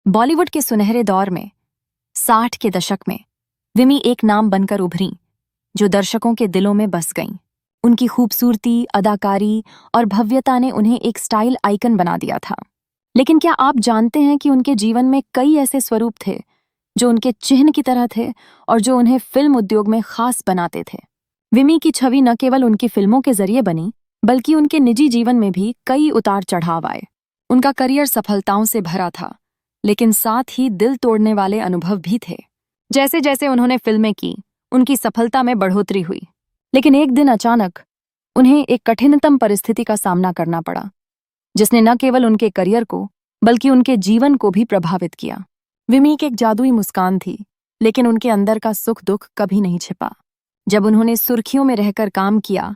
बॉलीवुड के सुनहरे दौर में 60 के दशक में विमी एक नाम बनकर उभरी जो दर्शकों के दिलों में बस गईं। उनकी खूबसूरती, अदाकारी और भव्यता ने उन्हें एक स्टाइल आइकन बना दिया था। लेकिन क्या आप जानते हैं कि उनके जीवन में कई ऐसे स्वरूप थे जो उनके चिन्ह की तरह थे और जो उन्हें फिल्म उद्योग में खास बनाते थे। विमी की छवि न केवल उनकी फिल्मों के जरिए बनी, बल्कि उनके निजी जीवन में भी कई उतार चढ़ाव आए। उनका करियर सफलताओं से भरा था, लेकिन साथ ही दिल तोड़ने वाले अनुभव भी थे। जैसे जैसे उन्होंने फिल्में की, उनकी सफलता में बढ़ोतरी हुई, लेकिन एक दिन अचानक उन्हें एक कठिनतम परिस्थिति का सामना करना पड़ा, जिसने न केवल उनके करियर को बल्कि उनके जीवन को भी प्रभावित किया। विमी की एक जादुई मुस्कान थी, लेकिन उनके अंदर का सुख दुख कभी नहीं छिपा। जब उन्होंने सुर्खियों में रहकर काम किया,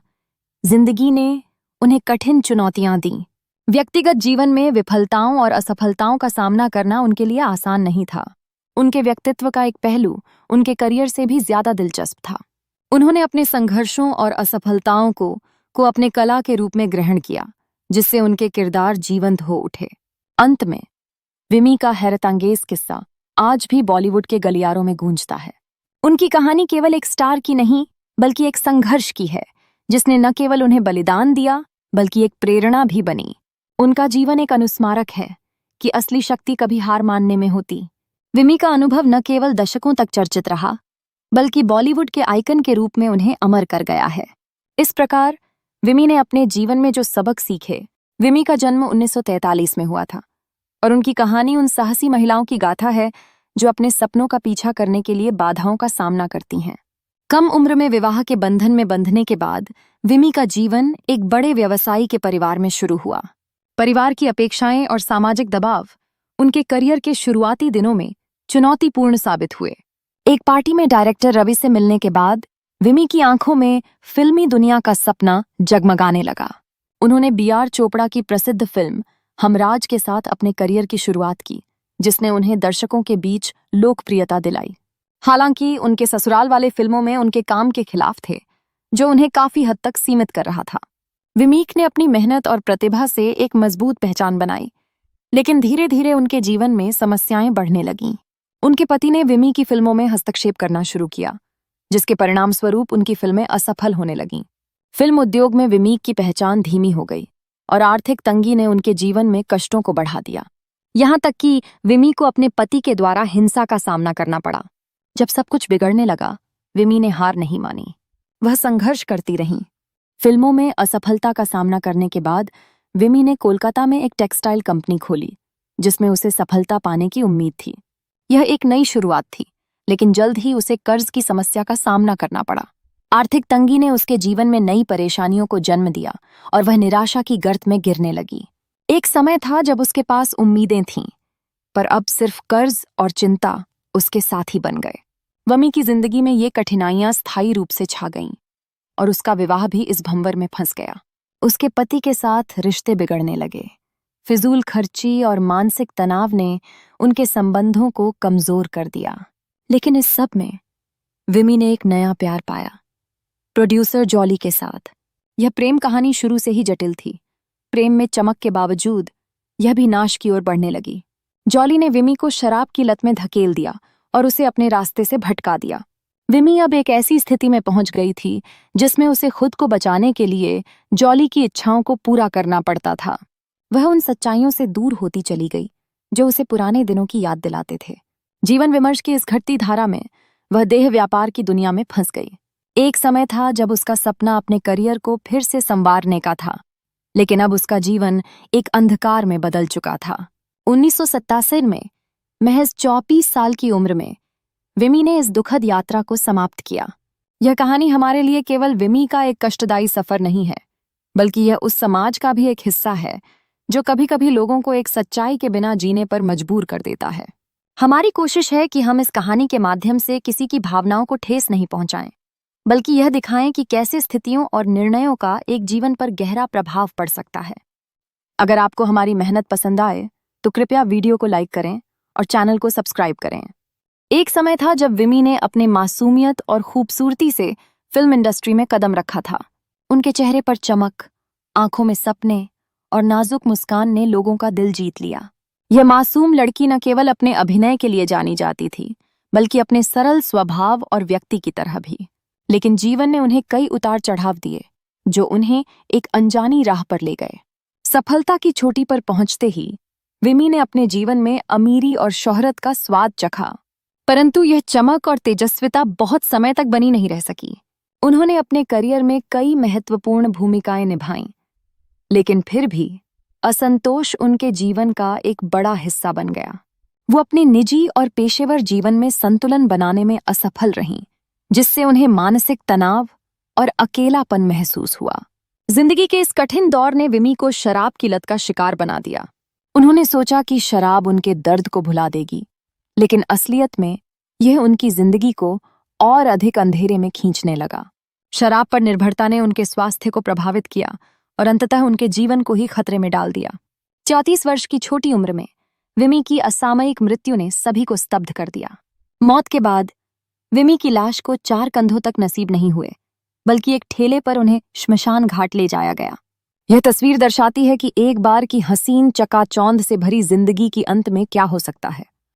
जिंदगी ने उन्हें कठिन चुनौतियां दी। व्यक्तिगत जीवन में विफलताओं और असफलताओं का सामना करना उनके लिए आसान नहीं था। उनके व्यक्तित्व का एक पहलू उनके करियर से भी ज्यादा दिलचस्प था। उन्होंने अपने संघर्षों और असफलताओं को अपने कला के रूप में ग्रहण किया, जिससे उनके किरदार जीवंत हो उठे। अंत में विमी का हैरतअंगेज किस्सा आज भी बॉलीवुड के गलियारों में गूंजता है। उनकी कहानी केवल एक स्टार की नहीं, बल्कि एक संघर्ष की है, जिसने न केवल उन्हें बलिदान दिया, बल्कि एक प्रेरणा भी बनी। उनका जीवन एक अनुस्मारक है कि असली शक्ति कभी हार मानने में होती। विमी का अनुभव न केवल दशकों तक चर्चित रहा, बल्कि बॉलीवुड के आइकन के रूप में उन्हें अमर कर गया है। इस प्रकार विमी ने अपने जीवन में जो सबक सीखे। विमी का जन्म 1943 में हुआ था और उनकी कहानी उन साहसी महिलाओं की गाथा है जो अपने सपनों का पीछा करने के लिए बाधाओं का सामना करती हैं। कम उम्र में विवाह के बंधन में बंधने के बाद विमी का जीवन एक बड़े व्यवसायी के परिवार में शुरू हुआ। परिवार की अपेक्षाएं और सामाजिक दबाव उनके करियर के शुरुआती दिनों में चुनौतीपूर्ण साबित हुए। एक पार्टी में डायरेक्टर रवि से मिलने के बाद विमी की आंखों में फिल्मी दुनिया का सपना जगमगाने लगा। उन्होंने बी.आर. चोपड़ा की प्रसिद्ध फिल्म हमराज के साथ अपने करियर की शुरुआत की, जिसने उन्हें दर्शकों के बीच लोकप्रियता दिलाई। हालांकि उनके ससुराल वाले फिल्मों में उनके काम के खिलाफ थे, जो उन्हें काफी हद तक सीमित कर रहा था। विमीक ने अपनी मेहनत और प्रतिभा से एक मजबूत पहचान बनाई, लेकिन धीरे धीरे उनके जीवन में समस्याएं बढ़ने लगीं। उनके पति ने विमी की फिल्मों में हस्तक्षेप करना शुरू किया, जिसके परिणाम स्वरूप उनकी फिल्में असफल होने लगीं। फिल्म उद्योग में विमीक की पहचान धीमी हो गई और आर्थिक तंगी ने उनके जीवन में कष्टों को बढ़ा दिया। यहाँ तक कि विमी को अपने पति के द्वारा हिंसा का सामना करना पड़ा। जब सब कुछ बिगड़ने लगा, विमी ने हार नहीं मानी। वह संघर्ष करती रहीं। फिल्मों में असफलता का सामना करने के बाद विमी ने कोलकाता में एक टेक्सटाइल कंपनी खोली, जिसमें उसे सफलता पाने की उम्मीद थी। यह एक नई शुरुआत थी, लेकिन जल्द ही उसे कर्ज की समस्या का सामना करना पड़ा। आर्थिक तंगी ने उसके जीवन में नई परेशानियों को जन्म दिया और वह निराशा की गर्त में गिरने लगी। एक समय था जब उसके पास उम्मीदें थीं, पर अब सिर्फ कर्ज और चिंता उसके साथी बन गए। विमी की जिंदगी में ये कठिनाइयां स्थायी रूप से छा गईं और उसका विवाह भी इस भंवर में फंस गया। उसके पति के साथ रिश्ते बिगड़ने लगे। फिजूल खर्ची और मानसिक तनाव ने उनके संबंधों को कमजोर कर दिया। लेकिन इस सब में विमी ने एक नया प्यार पाया, प्रोड्यूसर जॉली के साथ। यह प्रेम कहानी शुरू से ही जटिल थी। प्रेम में चमक के बावजूद यह भी नाश की ओर बढ़ने लगी। जॉली ने विमी को शराब की लत में धकेल दिया और उसे अपने रास्ते से भटका दिया। विमी अब एक ऐसी स्थिति में पहुंच गई थी जिसमें उसे खुद को बचाने के लिए जॉली की इच्छाओं को पूरा करना पड़ता था। वह उन सच्चाइयों से दूर होती चली गई जो उसे पुराने दिनों की याद दिलाते थे। जीवन विमर्श की इस घटती धारा में वह देह व्यापार की दुनिया में फंस गई। एक समय था जब उसका सपना अपने करियर को फिर से संवारने का था, लेकिन अब उसका जीवन एक अंधकार में बदल चुका था। 1987 में महज 34 साल की उम्र में विमी ने इस दुखद यात्रा को समाप्त किया। यह कहानी हमारे लिए केवल विमी का एक कष्टदायी सफर नहीं है, बल्कि यह उस समाज का भी एक हिस्सा है जो कभी-कभी लोगों को एक सच्चाई के बिना जीने पर मजबूर कर देता है। हमारी कोशिश है कि हम इस कहानी के माध्यम से किसी की भावनाओं को ठेस नहीं पहुंचाएं, बल्कि यह दिखाएं कि कैसे स्थितियों और निर्णयों का एक जीवन पर गहरा प्रभाव पड़ सकता है। अगर आपको हमारी मेहनत पसंद आए तो कृपया वीडियो को लाइक करें और चैनल को सब्सक्राइब करें। एक समय था जब विमी ने अपने मासूमियत और खूबसूरती से फिल्म इंडस्ट्री में कदम रखा था। उनके चेहरे पर चमक, आंखों में सपने और नाजुक मुस्कान ने लोगों का दिल जीत लिया। यह मासूम लड़की न केवल अपने अभिनय के लिए जानी जाती थी, बल्कि अपने सरल स्वभाव और व्यक्ति की तरह भी। लेकिन जीवन ने उन्हें कई उतार चढ़ाव दिए, जो उन्हें एक अनजानी राह पर ले गए। सफलता की चोटी पर पहुंचते ही विमी ने अपने जीवन में अमीरी और शोहरत का स्वाद चखा, परंतु यह चमक और तेजस्विता बहुत समय तक बनी नहीं रह सकी। उन्होंने अपने करियर में कई महत्वपूर्ण भूमिकाएं निभाईं, लेकिन फिर भी असंतोष उनके जीवन का एक बड़ा हिस्सा बन गया। वो अपने निजी और पेशेवर जीवन में संतुलन बनाने में असफल रहीं, जिससे उन्हें मानसिक तनाव और अकेलापन महसूस हुआ। जिंदगी के इस कठिन दौर ने विमी को शराब की लत का शिकार बना दिया। उन्होंने सोचा कि शराब उनके दर्द को भुला देगी, लेकिन असलियत में यह उनकी जिंदगी को और अधिक अंधेरे में खींचने लगा। शराब पर निर्भरता ने उनके स्वास्थ्य को प्रभावित किया और अंततः उनके जीवन को ही खतरे में डाल दिया। 34 वर्ष की छोटी उम्र में विमी की असामयिक मृत्यु ने सभी को स्तब्ध कर दिया। मौत के बाद विमी की लाश को 4 कंधों तक नसीब नहीं हुए, बल्कि एक ठेले पर उन्हें श्मशान घाट ले जाया गया। यह तस्वीर दर्शाती है कि एक बार की हसीन चकाचौंध से भरी जिंदगी की अंत में क्या हो सकता है।